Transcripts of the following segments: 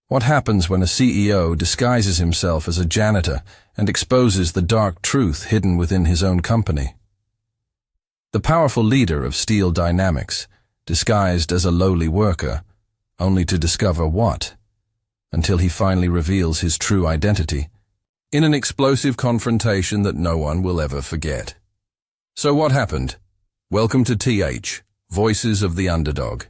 What happens when a CEO disguises himself as a janitor and exposes the dark truth hidden within his own company? The powerful leader of Steel Dynamics, disguised as a lowly worker, only to discover what? Until he finally reveals his true identity, in an explosive confrontation that no one will ever forget. So what happened? Welcome to TH, Voices of the Underdog.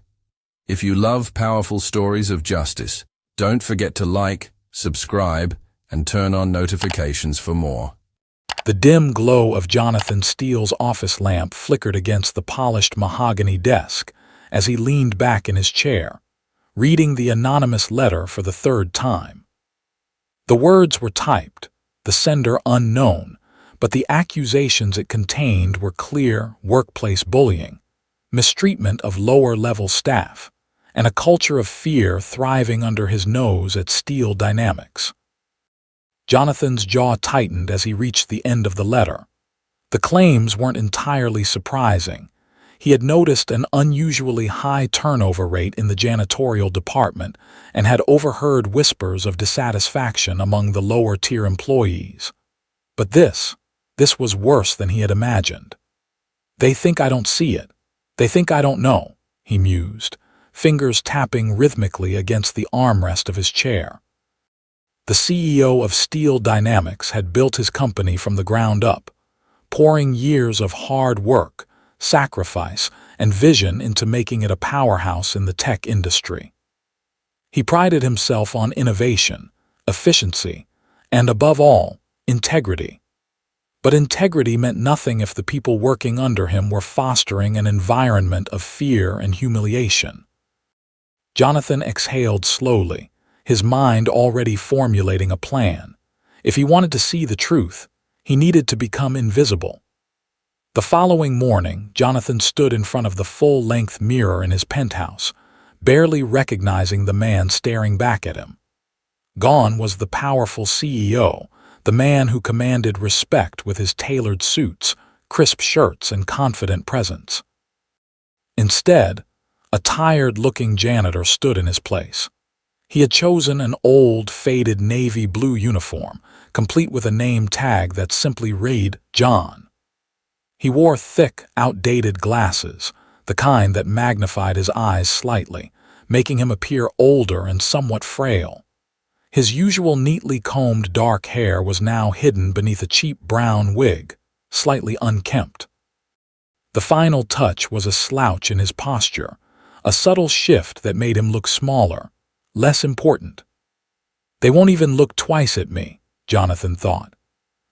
If you love powerful stories of justice, don't forget to like, subscribe, and turn on notifications for more. The dim glow of Jonathan Steele's office lamp flickered against the polished mahogany desk as he leaned back in his chair, reading the anonymous letter for the third time. The words were typed, the sender unknown, but the accusations it contained were clear: workplace bullying, mistreatment of lower-level staff, and a culture of fear thriving under his nose at Steel Dynamics. Jonathan's jaw tightened as he reached the end of the letter. The claims weren't entirely surprising. He had noticed an unusually high turnover rate in the janitorial department and had overheard whispers of dissatisfaction among the lower-tier employees. But this was worse than he had imagined. "They think I don't see it. They think I don't know," he mused, fingers tapping rhythmically against the armrest of his chair. The CEO of Steel Dynamics had built his company from the ground up, pouring years of hard work, sacrifice, and vision into making it a powerhouse in the tech industry. He prided himself on innovation, efficiency, and above all, integrity. But integrity meant nothing if the people working under him were fostering an environment of fear and humiliation. Jonathan exhaled slowly, his mind already formulating a plan. If he wanted to see the truth, he needed to become invisible. The following morning, Jonathan stood in front of the full-length mirror in his penthouse, barely recognizing the man staring back at him. Gone was the powerful CEO, the man who commanded respect with his tailored suits, crisp shirts, and confident presence. Instead, a tired-looking janitor stood in his place. He had chosen an old, faded navy blue uniform, complete with a name tag that simply read John. He wore thick, outdated glasses, the kind that magnified his eyes slightly, making him appear older and somewhat frail. His usual neatly combed dark hair was now hidden beneath a cheap brown wig, slightly unkempt. The final touch was a slouch in his posture, a subtle shift that made him look smaller, less important. "They won't even look twice at me," Jonathan thought.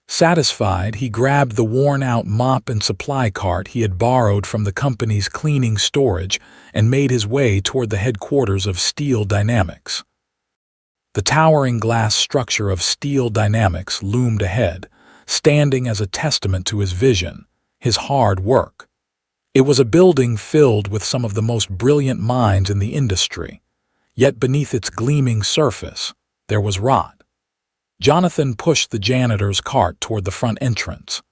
Satisfied, he grabbed the worn-out mop and supply cart he had borrowed from the company's cleaning storage and made his way toward the headquarters of Steel Dynamics. The towering glass structure of Steel Dynamics loomed ahead, standing as a testament to his vision, his hard work. It was a building filled with some of the most brilliant minds in the industry, yet beneath its gleaming surface, there was rot. Jonathan pushed the janitor's cart toward the front entrance.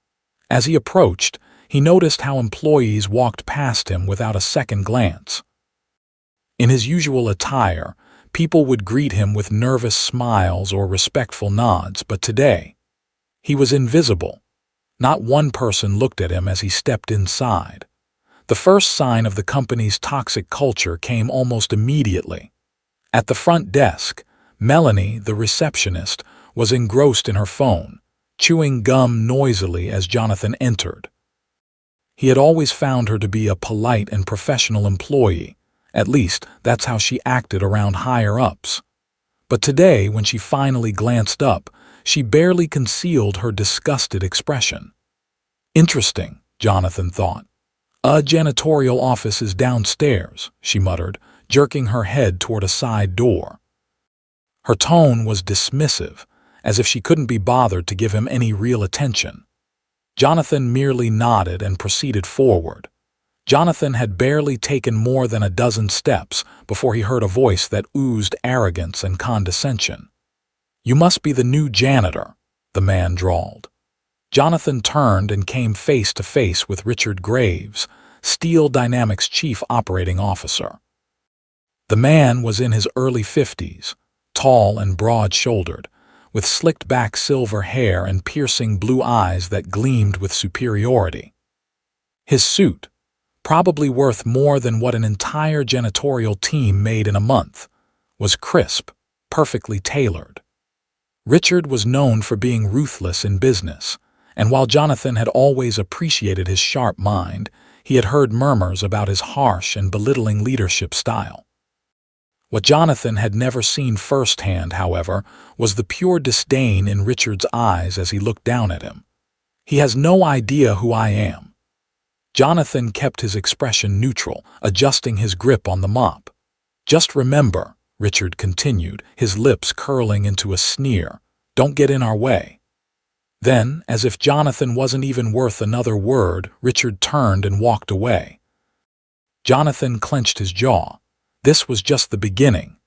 As he approached, he noticed how employees walked past him without a second glance. In his usual attire, people would greet him with nervous smiles or respectful nods, but today, he was invisible. Not one person looked at him as he stepped inside. The first sign of the company's toxic culture came almost immediately. At the front desk, Melanie, the receptionist, was engrossed in her phone, chewing gum noisily as Jonathan entered. He had always found her to be a polite and professional employee. At least, that's how she acted around higher-ups. But today, when she finally glanced up, she barely concealed her disgusted expression. "Interesting," Jonathan thought. "A janitorial office is downstairs," she muttered, jerking her head toward a side door. Her tone was dismissive, as if she couldn't be bothered to give him any real attention. Jonathan merely nodded and proceeded forward. Jonathan had barely taken more than a dozen steps before he heard a voice that oozed arrogance and condescension. "You must be the new janitor," the man drawled. Jonathan turned and came face to face with Richard Graves, Steel Dynamics Chief Operating Officer. The man was in his early 50s, tall and broad-shouldered, with slicked-back silver hair and piercing blue eyes that gleamed with superiority. His suit, probably worth more than what an entire janitorial team made in a month, was crisp, perfectly tailored. Richard was known for being ruthless in business, and while Jonathan had always appreciated his sharp mind, he had heard murmurs about his harsh and belittling leadership style. What Jonathan had never seen firsthand, however, was the pure disdain in Richard's eyes as he looked down at him. "He has no idea who I am." Jonathan kept his expression neutral, adjusting his grip on the mop. "Just remember," Richard continued, his lips curling into a sneer, "don't get in our way." Then, as if Jonathan wasn't even worth another word, Richard turned and walked away. Jonathan clenched his jaw. This was just the beginning.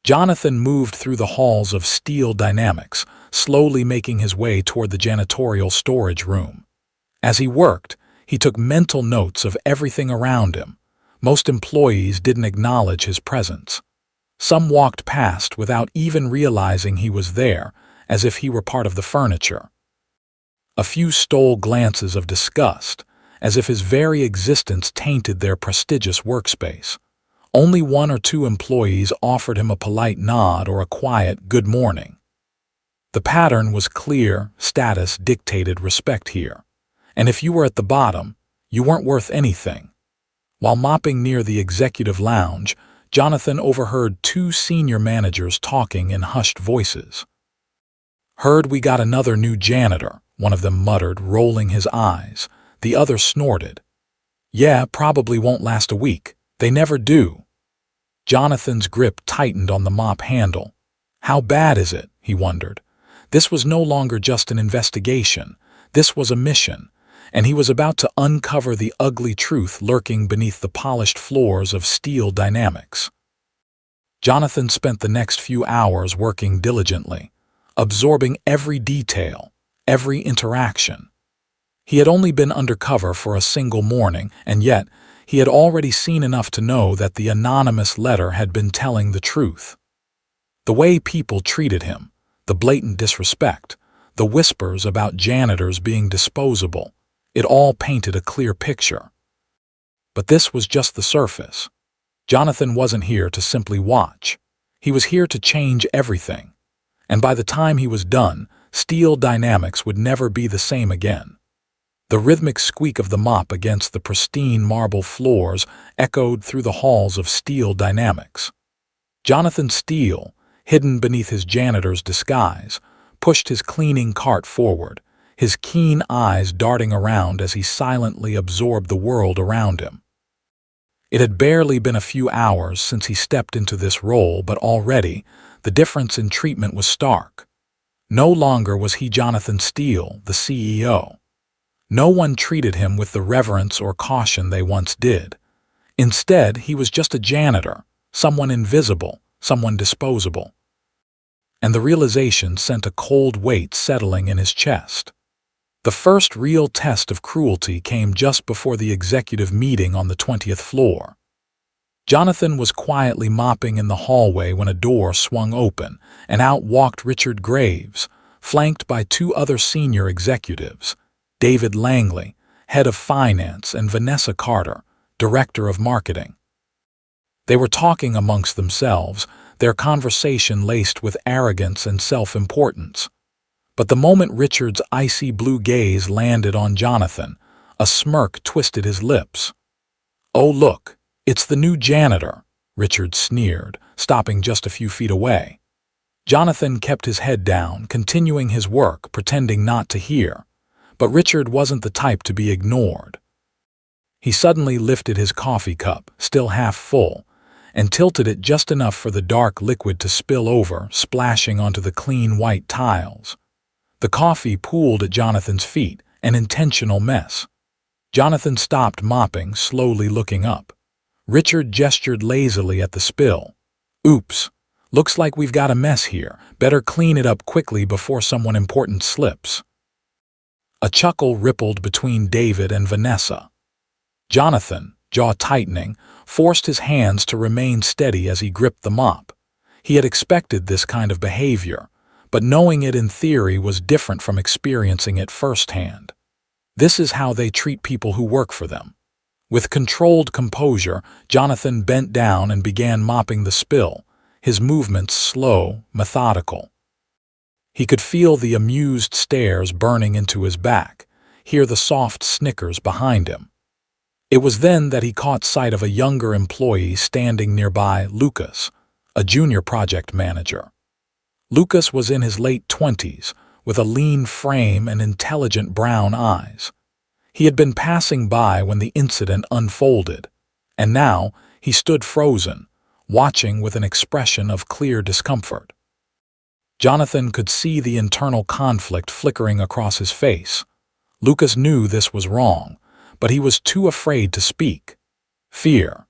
Jonathan moved through the halls of Steel Dynamics, slowly making his way toward the janitorial storage room. As he worked, he took mental notes of everything around him. Most employees didn't acknowledge his presence. Some walked past without even realizing he was there, as if he were part of the furniture. A few stole glances of disgust, as if his very existence tainted their prestigious workspace. Only one or two employees offered him a polite nod or a quiet good morning. The pattern was clear: status dictated respect here. And if you were at the bottom, you weren't worth anything. While mopping near the executive lounge, Jonathan overheard two senior managers talking in hushed voices. "Heard we got another new janitor," one of them muttered, rolling his eyes. The other snorted. "Yeah, probably won't last a week. They never do." Jonathan's grip tightened on the mop handle. How bad is it? He wondered. This was no longer just an investigation. This was a mission, and he was about to uncover the ugly truth lurking beneath the polished floors of Steel Dynamics. Jonathan spent the next few hours working diligently, absorbing every detail, every interaction. He had only been undercover for a single morning, and yet he had already seen enough to know that the anonymous letter had been telling the truth. The way people treated him, the blatant disrespect, the whispers about janitors being disposable, it all painted a clear picture. But this was just the surface. Jonathan wasn't here to simply watch. He was here to change everything. And by the time he was done, Steel Dynamics would never be the same again. The rhythmic squeak of the mop against the pristine marble floors echoed through the halls of Steel Dynamics. Jonathan Steele, hidden beneath his janitor's disguise, pushed his cleaning cart forward, his keen eyes darting around as he silently absorbed the world around him. It had barely been a few hours since he stepped into this role, but already the difference in treatment was stark. No longer was he Jonathan Steele, the CEO. No one treated him with the reverence or caution they once did. Instead, he was just a janitor, someone invisible, someone disposable. And the realization sent a cold weight settling in his chest. The first real test of cruelty came just before the executive meeting on the 20th floor. Jonathan was quietly mopping in the hallway when a door swung open, and out walked Richard Graves, flanked by two other senior executives, David Langley, head of finance, and Vanessa Carter, director of marketing. They were talking amongst themselves, their conversation laced with arrogance and self-importance. But the moment Richard's icy blue gaze landed on Jonathan, a smirk twisted his lips. "Oh, look, it's the new janitor," Richard sneered, stopping just a few feet away. Jonathan kept his head down, continuing his work, pretending not to hear. But Richard wasn't the type to be ignored. He suddenly lifted his coffee cup, still half full, and tilted it just enough for the dark liquid to spill over, splashing onto the clean white tiles. The coffee pooled at Jonathan's feet, an intentional mess. Jonathan stopped mopping, slowly looking up. Richard gestured lazily at the spill. "Oops, looks like we've got a mess here. Better clean it up quickly before someone important slips." A chuckle rippled between David and Vanessa. Jonathan, jaw tightening, forced his hands to remain steady as he gripped the mop. He had expected this kind of behavior, but knowing it in theory was different from experiencing it firsthand. This is how they treat people who work for them. With controlled composure, Jonathan bent down and began mopping the spill, his movements slow, methodical. He could feel the amused stares burning into his back, hear the soft snickers behind him. It was then that he caught sight of a younger employee standing nearby, Lucas, a junior project manager. Lucas was in his late 20s, with a lean frame and intelligent brown eyes. He had been passing by when the incident unfolded, and now he stood frozen, watching with an expression of clear discomfort. Jonathan could see the internal conflict flickering across his face. Lucas knew this was wrong, but he was too afraid to speak. Fear.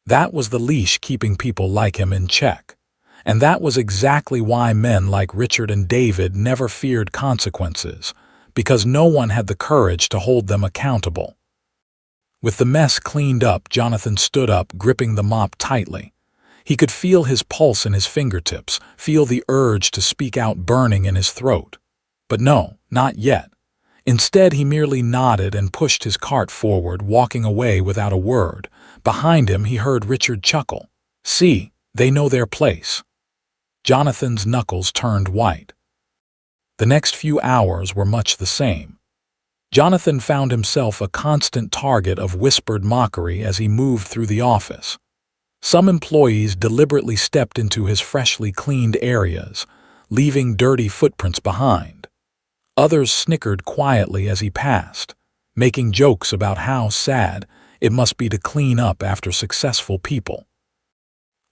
That was the leash keeping people like him in check. And that was exactly why men like Richard and David never feared consequences, because no one had the courage to hold them accountable. With the mess cleaned up, Jonathan stood up, gripping the mop tightly. He could feel his pulse in his fingertips, feel the urge to speak out burning in his throat. But no, not yet. Instead, he merely nodded and pushed his cart forward, walking away without a word. Behind him, he heard Richard chuckle. "See, they know their place." Jonathan's knuckles turned white. The next few hours were much the same. Jonathan found himself a constant target of whispered mockery as he moved through the office. Some employees deliberately stepped into his freshly cleaned areas, leaving dirty footprints behind. Others snickered quietly as he passed, making jokes about how sad it must be to clean up after successful people.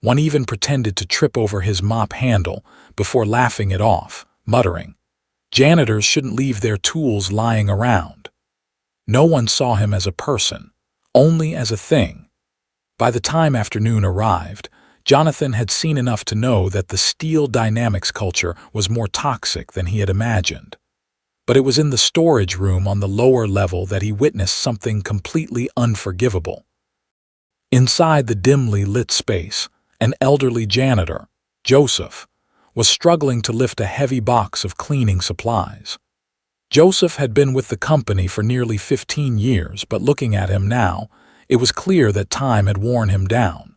One even pretended to trip over his mop handle before laughing it off, muttering, "Janitors shouldn't leave their tools lying around." No one saw him as a person, only as a thing. By the time afternoon arrived, Jonathan had seen enough to know that the Steel Dynamics culture was more toxic than he had imagined. But it was in the storage room on the lower level that he witnessed something completely unforgivable. Inside the dimly lit space, an elderly janitor, Joseph, was struggling to lift a heavy box of cleaning supplies. Joseph had been with the company for nearly 15 years, but looking at him now, it was clear that time had worn him down.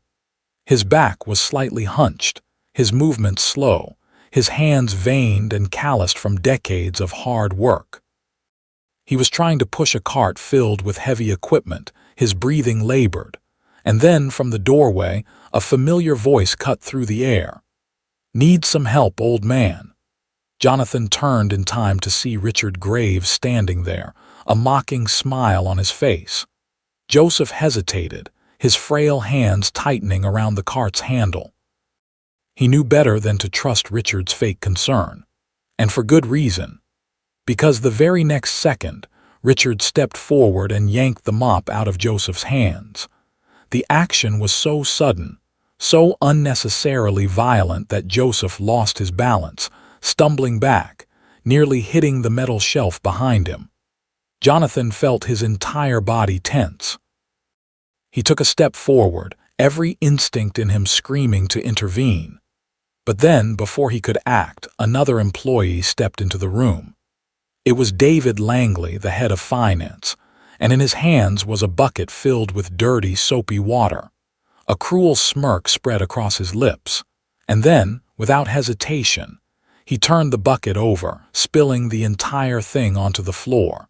His back was slightly hunched, his movements slow, his hands veined and calloused from decades of hard work. He was trying to push a cart filled with heavy equipment, his breathing labored, and then from the doorway, a familiar voice cut through the air. "Need some help, old man?" Jonathan turned in time to see Richard Graves standing there, a mocking smile on his face. Joseph hesitated, his frail hands tightening around the cart's handle. He knew better than to trust Richard's fake concern, and for good reason. Because the very next second, Richard stepped forward and yanked the mop out of Joseph's hands. The action was so sudden, so unnecessarily violent that Joseph lost his balance, stumbling back, nearly hitting the metal shelf behind him. Jonathan felt his entire body tense. He took a step forward, every instinct in him screaming to intervene. But then, before he could act, another employee stepped into the room. It was David Langley, the head of finance, and in his hands was a bucket filled with dirty, soapy water. A cruel smirk spread across his lips, and then, without hesitation, he turned the bucket over, spilling the entire thing onto the floor.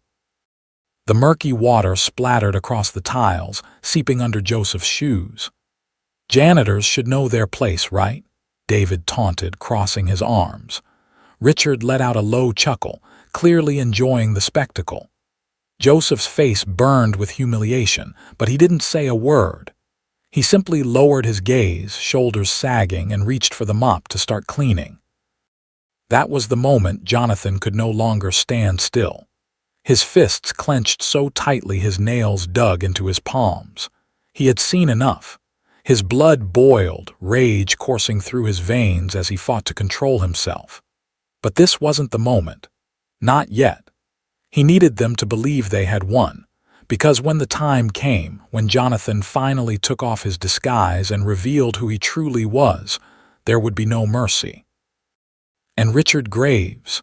The murky water splattered across the tiles, seeping under Joseph's shoes. "Janitors should know their place, right?" David taunted, crossing his arms. Richard let out a low chuckle, clearly enjoying the spectacle. Joseph's face burned with humiliation, but he didn't say a word. He simply lowered his gaze, shoulders sagging, and reached for the mop to start cleaning. That was the moment Jonathan could no longer stand still. His fists clenched so tightly his nails dug into his palms. He had seen enough. His blood boiled, rage coursing through his veins as he fought to control himself. But this wasn't the moment. Not yet. He needed them to believe they had won, because when the time came, when Jonathan finally took off his disguise and revealed who he truly was, there would be no mercy. And Richard Graves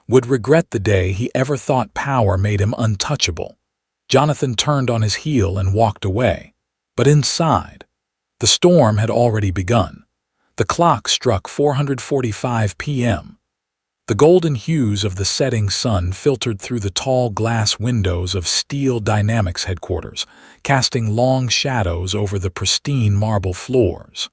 would regret the day he ever thought power made him untouchable. Jonathan turned on his heel and walked away. But inside, the storm had already begun. The clock struck 4:45 p.m. The golden hues of the setting sun filtered through the tall glass windows of Steel Dynamics headquarters, casting long shadows over the pristine marble floors.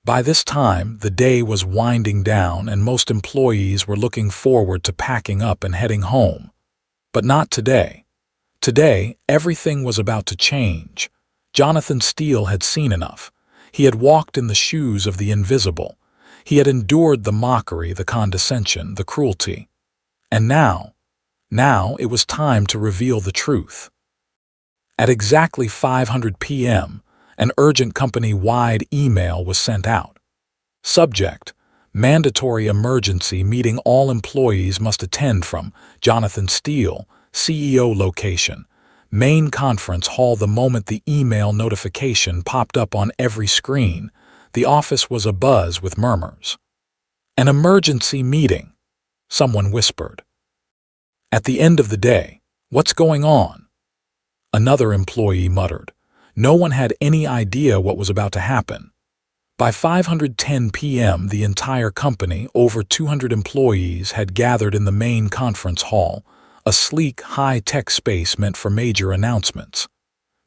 By this time, the day was winding down and most employees were looking forward to packing up and heading home. But not today. Today, everything was about to change. Jonathan Steele had seen enough. He had walked in the shoes of the invisible. He had endured the mockery, the condescension, the cruelty. And now it was time to reveal the truth. At exactly 5:00 p.m., an urgent company-wide email was sent out. Subject: mandatory emergency meeting all employees must attend from Jonathan Steele, CEO location. Main conference hall. The moment the email notification popped up on every screen, the office was abuzz with murmurs. An emergency meeting, someone whispered. At the end of the day, what's going on? Another employee muttered. No one had any idea what was about to happen. By 5:10 p.m., the entire company, over 200 employees, had gathered in the main conference hall, a sleek, high-tech space meant for major announcements.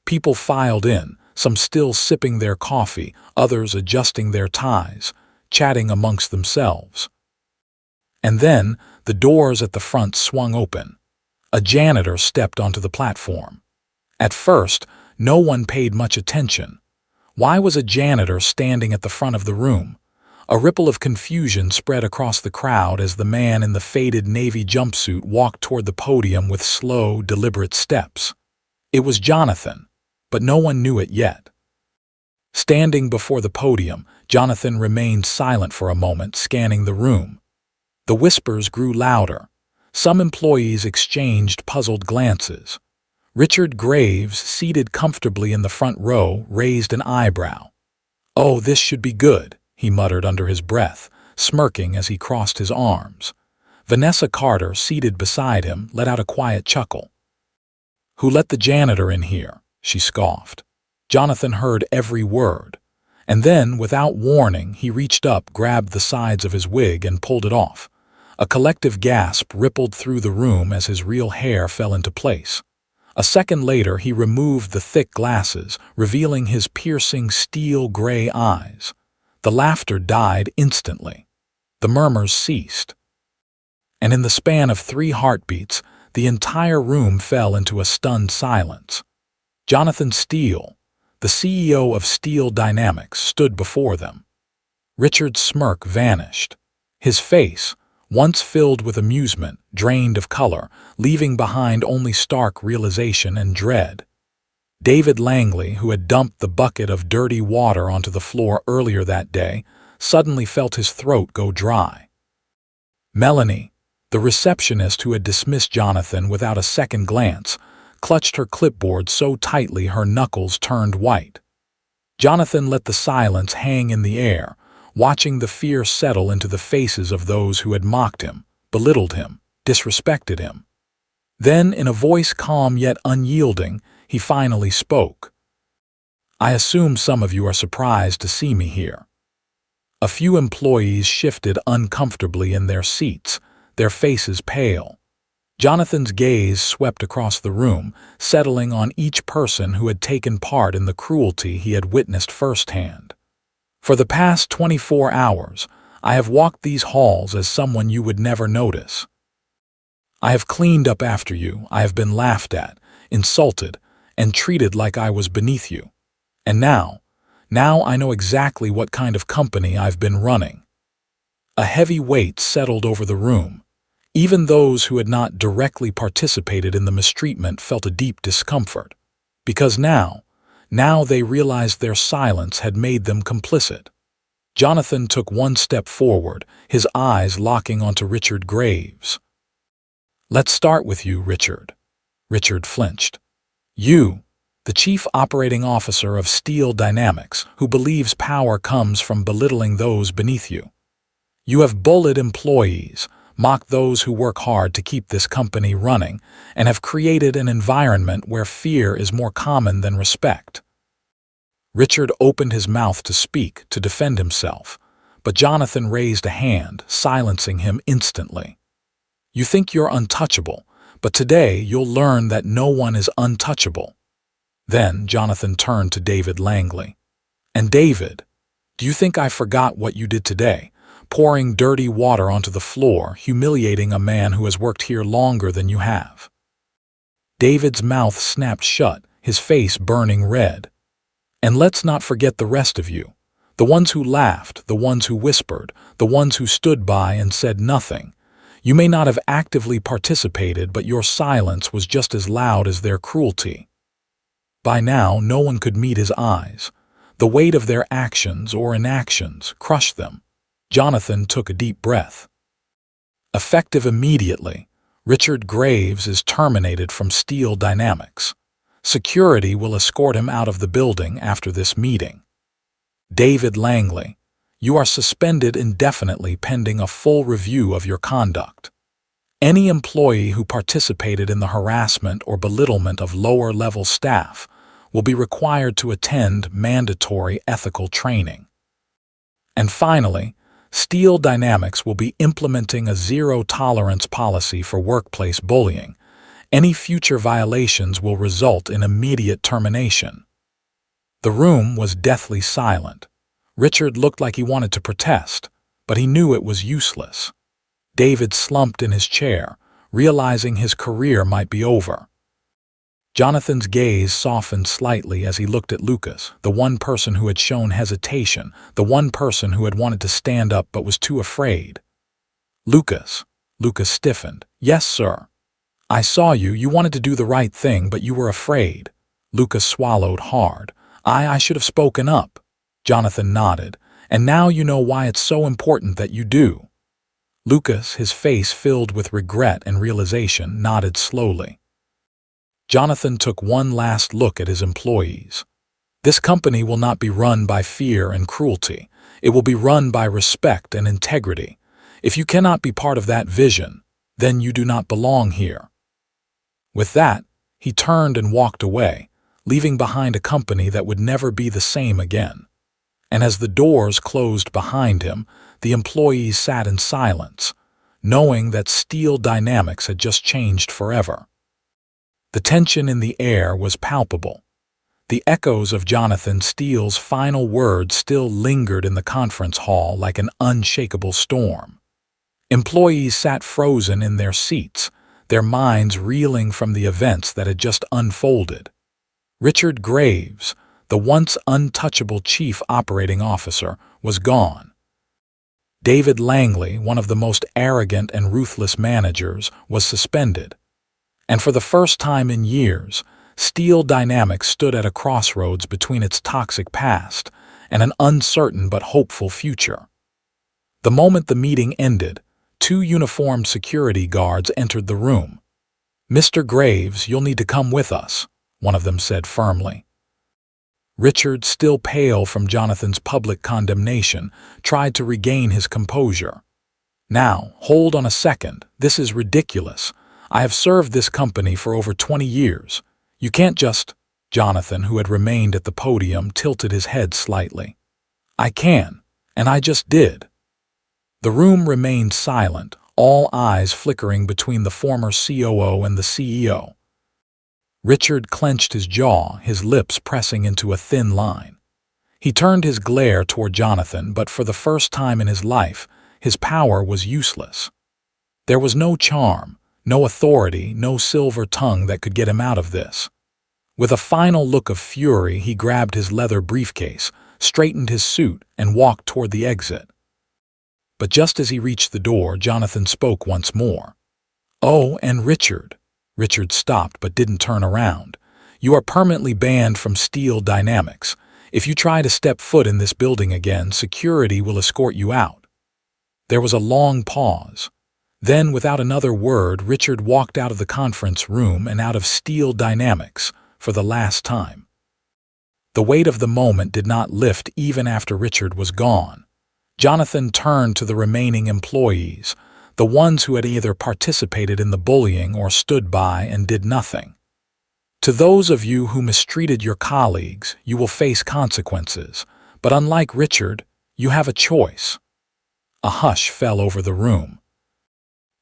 People filed in, some still sipping their coffee, others adjusting their ties, chatting amongst themselves. And then, the doors at the front swung open. A janitor stepped onto the platform. At first, no one paid much attention. Why was a janitor standing at the front of the room? A ripple of confusion spread across the crowd as the man in the faded navy jumpsuit walked toward the podium with slow, deliberate steps. It was Jonathan, but no one knew it yet. Standing before the podium, Jonathan remained silent for a moment, scanning the room. The whispers grew louder. Some employees exchanged puzzled glances. Richard Graves, seated comfortably in the front row, raised an eyebrow. "Oh, this should be good," he muttered under his breath, smirking as he crossed his arms. Vanessa Carter, seated beside him, let out a quiet chuckle. "Who let the janitor in here?" she scoffed. Jonathan heard every word. And then, without warning, he reached up, grabbed the sides of his wig, and pulled it off. A collective gasp rippled through the room as his real hair fell into place. A second later, he removed the thick glasses, revealing his piercing steel-gray eyes. The laughter died instantly. The murmurs ceased. And in the span of 3 heartbeats, the entire room fell into a stunned silence. Jonathan Steele, the CEO of Steel Dynamics, stood before them. Richard's smirk vanished. His face, once filled with amusement, drained of color, leaving behind only stark realization and dread. David Langley, who had dumped the bucket of dirty water onto the floor earlier that day, suddenly felt his throat go dry. Melanie, the receptionist who had dismissed Jonathan without a second glance, clutched her clipboard so tightly her knuckles turned white. Jonathan let the silence hang in the air, watching the fear settle into the faces of those who had mocked him, belittled him, disrespected him. Then, in a voice calm yet unyielding, he finally spoke. "I assume some of you are surprised to see me here." A few employees shifted uncomfortably in their seats, their faces pale. Jonathan's gaze swept across the room, settling on each person who had taken part in the cruelty he had witnessed firsthand. "For the past 24 hours, I have walked these halls as someone you would never notice. I have cleaned up after you, I have been laughed at, insulted, and treated like I was beneath you. And now I know exactly what kind of company I've been running." A heavy weight settled over the room. Even those who had not directly participated in the mistreatment felt a deep discomfort, because now they realized their silence had made them complicit. Jonathan took one step forward, his eyes locking onto Richard Graves. "Let's start with you, Richard." Richard flinched. "You, the chief operating officer of Steel Dynamics, who believes power comes from belittling those beneath you. You have bullied employees, mocked those who work hard to keep this company running, and have created an environment where fear is more common than respect. Richard opened his mouth to speak, to defend himself, but Jonathan raised a hand, silencing him instantly. You think you're untouchable, but today you'll learn that no one is untouchable. Then Jonathan turned to David Langley. And David, do you think I forgot what you did today? Pouring dirty water onto the floor, humiliating a man who has worked here longer than you have. David's mouth snapped shut, his face burning red. And let's not forget the rest of you. The ones who laughed, the ones who whispered, the ones who stood by and said nothing. You may not have actively participated, but your silence was just as loud as their cruelty. By now, no one could meet his eyes. The weight of their actions or inactions crushed them. Jonathan took a deep breath. Effective immediately, Richard Graves is terminated from Steel Dynamics. Security will escort him out of the building after this meeting. David Langley, you are suspended indefinitely pending a full review of your conduct. Any employee who participated in the harassment or belittlement of lower-level staff will be required to attend mandatory ethical training. And finally, Steel Dynamics will be implementing a zero-tolerance policy for workplace bullying. Any future violations will result in immediate termination. The room was deathly silent. Richard looked like he wanted to protest, but he knew it was useless. David slumped in his chair, realizing his career might be over. Jonathan's gaze softened slightly as he looked at Lucas, the one person who had shown hesitation, the one person who had wanted to stand up but was too afraid. Lucas stiffened. Yes, sir. I saw you. You wanted to do the right thing, but you were afraid. Lucas swallowed hard. I should have spoken up. Jonathan nodded. And now you know why it's so important that you do. Lucas, his face filled with regret and realization, nodded slowly. Jonathan took one last look at his employees. This company will not be run by fear and cruelty. It will be run by respect and integrity. If you cannot be part of that vision, then you do not belong here. With that, he turned and walked away, leaving behind a company that would never be the same again. And as the doors closed behind him, the employees sat in silence, knowing that Steel Dynamics had just changed forever. The tension in the air was palpable. The echoes of Jonathan Steele's final words still lingered in the conference hall like an unshakable storm. Employees sat frozen in their seats, their minds reeling from the events that had just unfolded. Richard Graves, the once untouchable chief operating officer, was gone. David Langley, one of the most arrogant and ruthless managers, was suspended. And for the first time in years, Steel Dynamics stood at a crossroads between its toxic past and an uncertain but hopeful future. The moment the meeting ended, 2 uniformed security guards entered the room. "Mr. Graves, you'll need to come with us," one of them said firmly. Richard, still pale from Jonathan's public condemnation, tried to regain his composure. "Now, hold on a second. This is ridiculous. I have served this company for over 20 years. You can't just—" Jonathan, who had remained at the podium, tilted his head slightly. "I can, and I just did." The room remained silent, all eyes flickering between the former COO and the CEO. Richard clenched his jaw, his lips pressing into a thin line. He turned his glare toward Jonathan, but for the first time in his life, his power was useless. There was no charm, no authority, no silver tongue that could get him out of this. With a final look of fury, he grabbed his leather briefcase, straightened his suit, and walked toward the exit. But just as he reached the door, Jonathan spoke once more. "Oh, and Richard." Richard stopped but didn't turn around. "You are permanently banned from Steel Dynamics. If you try to step foot in this building again, security will escort you out." There was a long pause. Then, without another word, Richard walked out of the conference room and out of Steel Dynamics, for the last time. The weight of the moment did not lift even after Richard was gone. Jonathan turned to the remaining employees, the ones who had either participated in the bullying or stood by and did nothing. To those of you who mistreated your colleagues, you will face consequences, but unlike Richard, you have a choice. A hush fell over the room.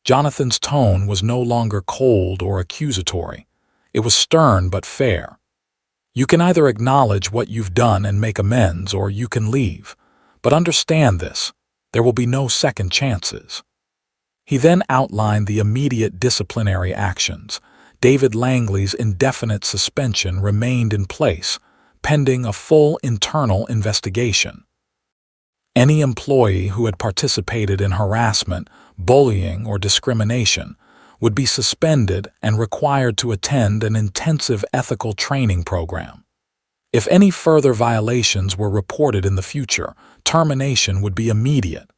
Jonathan's tone was no longer cold or accusatory. It was stern but fair. You can either acknowledge what you've done and make amends, or you can leave. But understand this, there will be no second chances. He then outlined the immediate disciplinary actions. David Langley's indefinite suspension remained in place, pending a full internal investigation. Any employee who had participated in harassment, bullying, or discrimination would be suspended and required to attend an intensive ethical training program. If any further violations were reported in the future, termination would be immediate.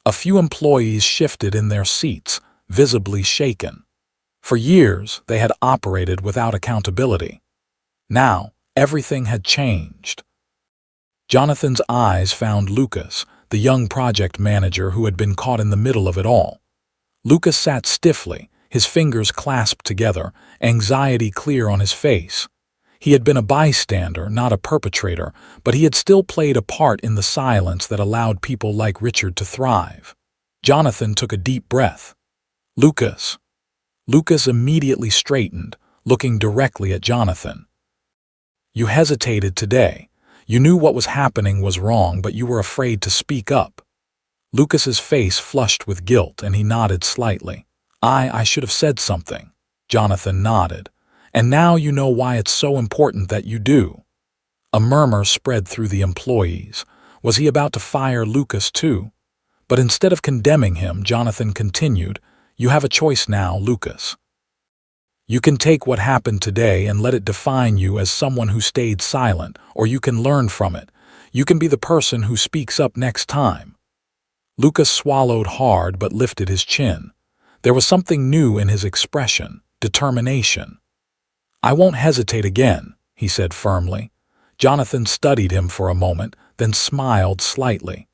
A few employees shifted in their seats, visibly shaken. For years, they had operated without accountability. Now, everything had changed. Jonathan's eyes found Lucas, the young project manager who had been caught in the middle of it all. Lucas sat stiffly, his fingers clasped together, anxiety clear on his face. He had been a bystander, not a perpetrator, but he had still played a part in the silence that allowed people like Richard to thrive. Jonathan took a deep breath. Lucas. Lucas immediately straightened, looking directly at Jonathan. You hesitated today. You knew what was happening was wrong, but you were afraid to speak up. Lucas's face flushed with guilt, and he nodded slightly. I should have said something. Jonathan nodded. And now you know why it's so important that you do. A murmur spread through the employees. Was he about to fire Lucas too? But instead of condemning him, Jonathan continued, You have a choice now, Lucas. You can take what happened today and let it define you as someone who stayed silent, or you can learn from it. You can be the person who speaks up next time. Lucas swallowed hard but lifted his chin. There was something new in his expression, determination. I won't hesitate again, he said firmly. Jonathan studied him for a moment, then smiled slightly.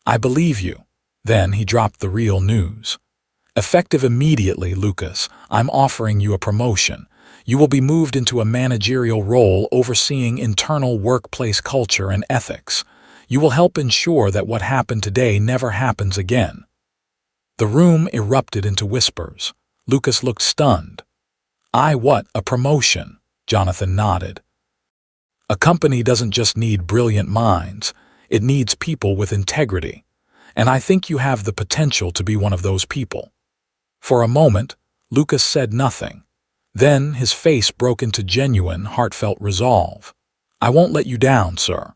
I believe you. Then he dropped the real news. Effective immediately, Lucas, I'm offering you a promotion. You will be moved into a managerial role overseeing internal workplace culture and ethics. You will help ensure that what happened today never happens again. The room erupted into whispers. Lucas looked stunned. What, a promotion? Jonathan nodded. A company doesn't just need brilliant minds, it needs people with integrity. And I think you have the potential to be one of those people. For a moment, Lucas said nothing. Then his face broke into genuine, heartfelt resolve. I won't let you down, sir.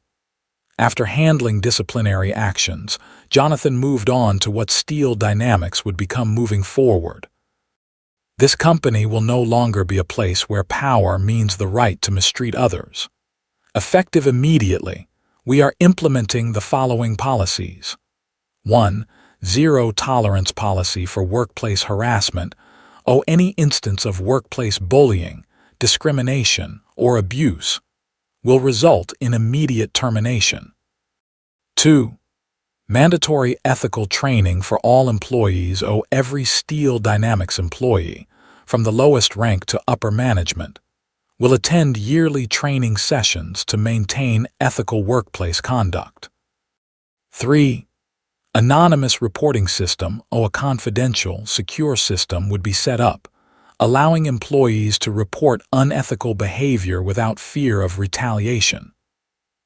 After handling disciplinary actions, Jonathan moved on to what Steel Dynamics would become moving forward. This company will no longer be a place where power means the right to mistreat others. Effective immediately, we are implementing the following policies. 1. Zero tolerance policy for workplace harassment. Any instance of workplace bullying, discrimination, or abuse will result in immediate termination. 2. Mandatory ethical training for all employees. Every Steel Dynamics employee, from the lowest rank to upper management, will attend yearly training sessions to maintain ethical workplace conduct. 3. Anonymous reporting system. A confidential, secure system would be set up, allowing employees to report unethical behavior without fear of retaliation.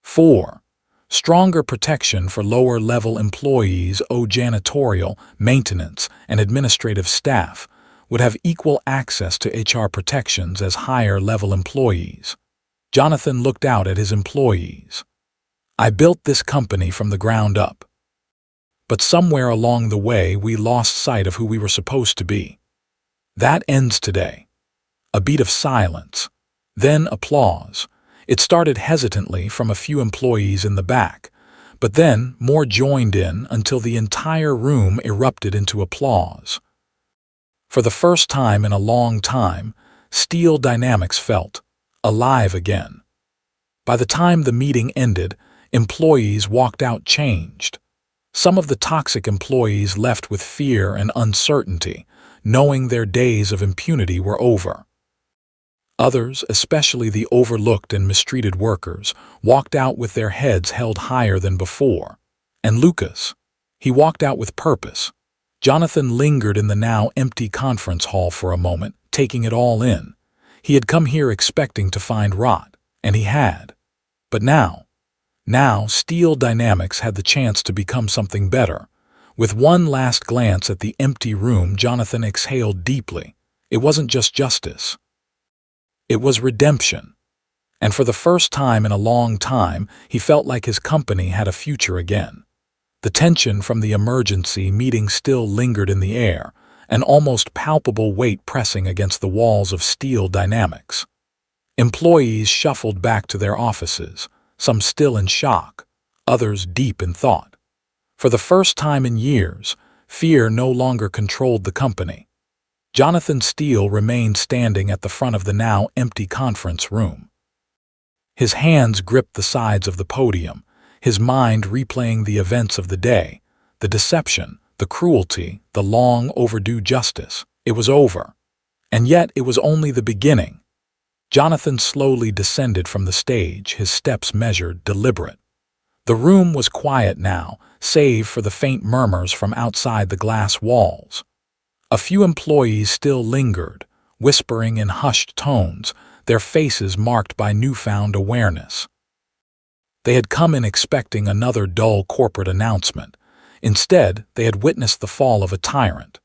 4. Stronger protection for lower-level employees. Janitorial, maintenance, and administrative staff would have equal access to HR protections as higher-level employees. Jonathan looked out at his employees. I built this company from the ground up. But somewhere along the way, we lost sight of who we were supposed to be. That ends today. A beat of silence. Then applause. It started hesitantly from a few employees in the back, but then more joined in until the entire room erupted into applause. For the first time in a long time, Steel Dynamics felt alive again. By the time the meeting ended, employees walked out changed. Some of the toxic employees left with fear and uncertainty, knowing their days of impunity were over. Others, especially the overlooked and mistreated workers, walked out with their heads held higher than before. And Lucas, he walked out with purpose. Jonathan lingered in the now empty conference hall for a moment, taking it all in. He had come here expecting to find rot, and he had. But now Steel Dynamics had the chance to become something better. With one last glance at the empty room, Jonathan exhaled deeply. It wasn't just justice. It was redemption. And for the first time in a long time, he felt like his company had a future again. The tension from the emergency meeting still lingered in the air, an almost palpable weight pressing against the walls of Steel Dynamics. Employees shuffled back to their offices, some still in shock, others deep in thought. For the first time in years, fear no longer controlled the company. Jonathan Steele remained standing at the front of the now empty conference room. His hands gripped the sides of the podium, his mind replaying the events of the day, the deception, the cruelty, the long overdue justice. It was over. And yet it was only the beginning. Jonathan slowly descended from the stage, his steps measured, deliberate. The room was quiet now, save for the faint murmurs from outside the glass walls. A few employees still lingered, whispering in hushed tones, their faces marked by newfound awareness. They had come in expecting another dull corporate announcement. Instead, they had witnessed the fall of a tyrant.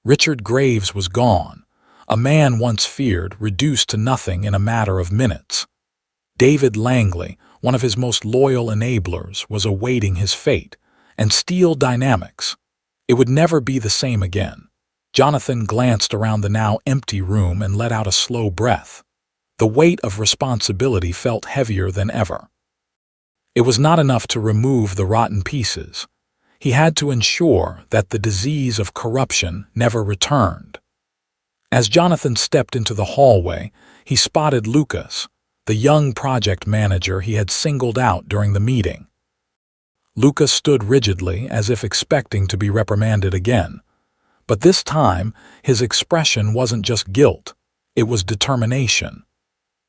Richard Graves was gone, a man once feared, reduced to nothing in a matter of minutes. David Langley, one of his most loyal enablers, was awaiting his fate, and Steel Dynamics. It would never be the same again. Jonathan glanced around the now empty room and let out a slow breath. The weight of responsibility felt heavier than ever. It was not enough to remove the rotten pieces. He had to ensure that the disease of corruption never returned. As Jonathan stepped into the hallway, he spotted Lucas, the young project manager he had singled out during the meeting. Lucas stood rigidly, as if expecting to be reprimanded again. But this time, his expression wasn't just guilt, it was determination.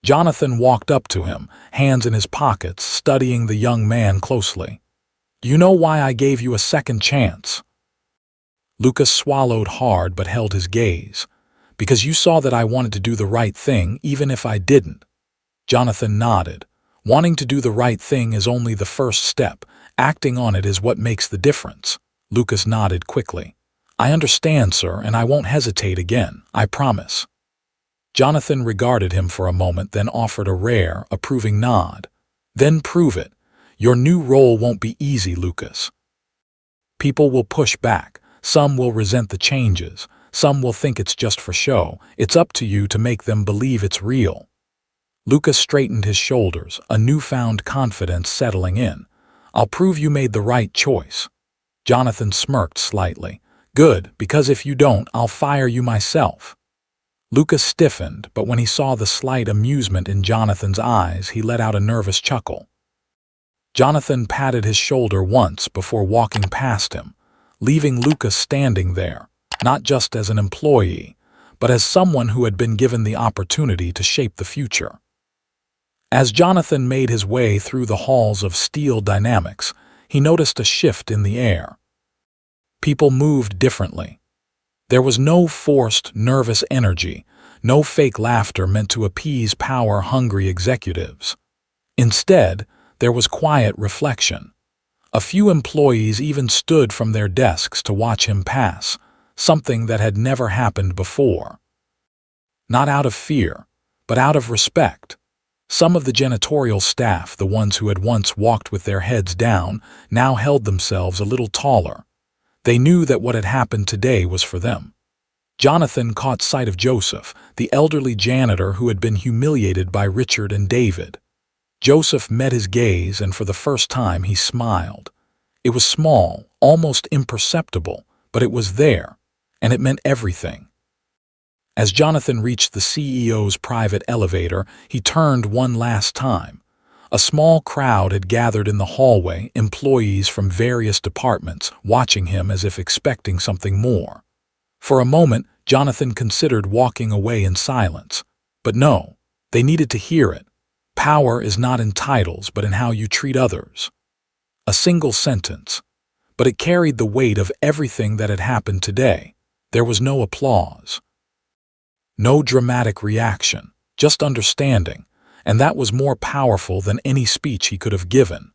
Jonathan walked up to him, hands in his pockets, studying the young man closely. "You know why I gave you a second chance?" Lucas swallowed hard but held his gaze. "Because you saw that I wanted to do the right thing, even if I didn't." Jonathan nodded. Wanting to do the right thing is only the first step. Acting on it is what makes the difference. Lucas nodded quickly. "I understand, sir, and I won't hesitate again, I promise." Jonathan regarded him for a moment, then offered a rare, approving nod. "Then prove it. Your new role won't be easy, Lucas. People will push back. Some will resent the changes. Some will think it's just for show. It's up to you to make them believe it's real." Lucas straightened his shoulders, a newfound confidence settling in. "I'll prove you made the right choice." Jonathan smirked slightly. "Good, because if you don't, I'll fire you myself." Lucas stiffened, but when he saw the slight amusement in Jonathan's eyes, he let out a nervous chuckle. Jonathan patted his shoulder once before walking past him, leaving Lucas standing there, not just as an employee, but as someone who had been given the opportunity to shape the future. As Jonathan made his way through the halls of Steel Dynamics, he noticed a shift in the air. People moved differently. There was no forced, nervous energy, no fake laughter meant to appease power-hungry executives. Instead, there was quiet reflection. A few employees even stood from their desks to watch him pass, something that had never happened before. Not out of fear, but out of respect. Some of the janitorial staff, the ones who had once walked with their heads down, now held themselves a little taller. They knew that what had happened today was for them. Jonathan caught sight of Joseph, the elderly janitor who had been humiliated by Richard and David. Joseph met his gaze, and for the first time he smiled. It was small, almost imperceptible, but it was there, and it meant everything. As Jonathan reached the CEO's private elevator, he turned one last time. A small crowd had gathered in the hallway, employees from various departments, watching him as if expecting something more. For a moment, Jonathan considered walking away in silence. But no, they needed to hear it. Power is not in titles, but in how you treat others. A single sentence, but it carried the weight of everything that had happened today. There was no applause. No dramatic reaction, just understanding, and that was more powerful than any speech he could have given.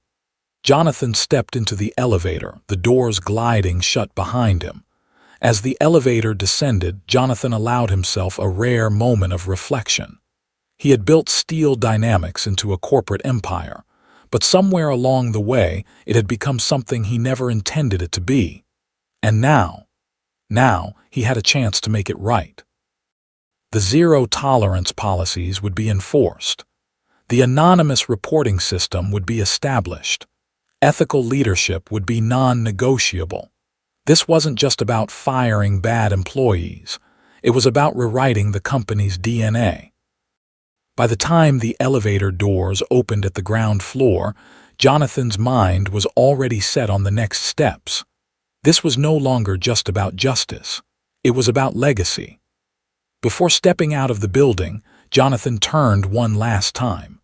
Jonathan stepped into the elevator, the doors gliding shut behind him. As the elevator descended, Jonathan allowed himself a rare moment of reflection. He had built Steel Dynamics into a corporate empire, but somewhere along the way, it had become something he never intended it to be. And now he had a chance to make it right. The zero-tolerance policies would be enforced. The anonymous reporting system would be established. Ethical leadership would be non-negotiable. This wasn't just about firing bad employees. It was about rewriting the company's DNA. By the time the elevator doors opened at the ground floor, Jonathan's mind was already set on the next steps. This was no longer just about justice. It was about legacy. Before stepping out of the building, Jonathan turned one last time.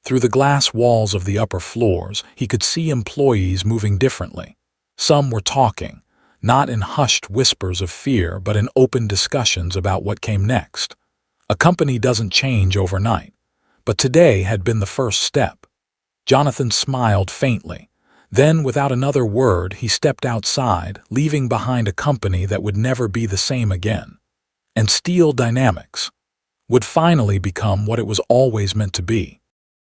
Through the glass walls of the upper floors, he could see employees moving differently. Some were talking, not in hushed whispers of fear, but in open discussions about what came next. A company doesn't change overnight, but today had been the first step. Jonathan smiled faintly. Then, without another word, he stepped outside, leaving behind a company that would never be the same again. And Steel Dynamics would finally become what it was always meant to be.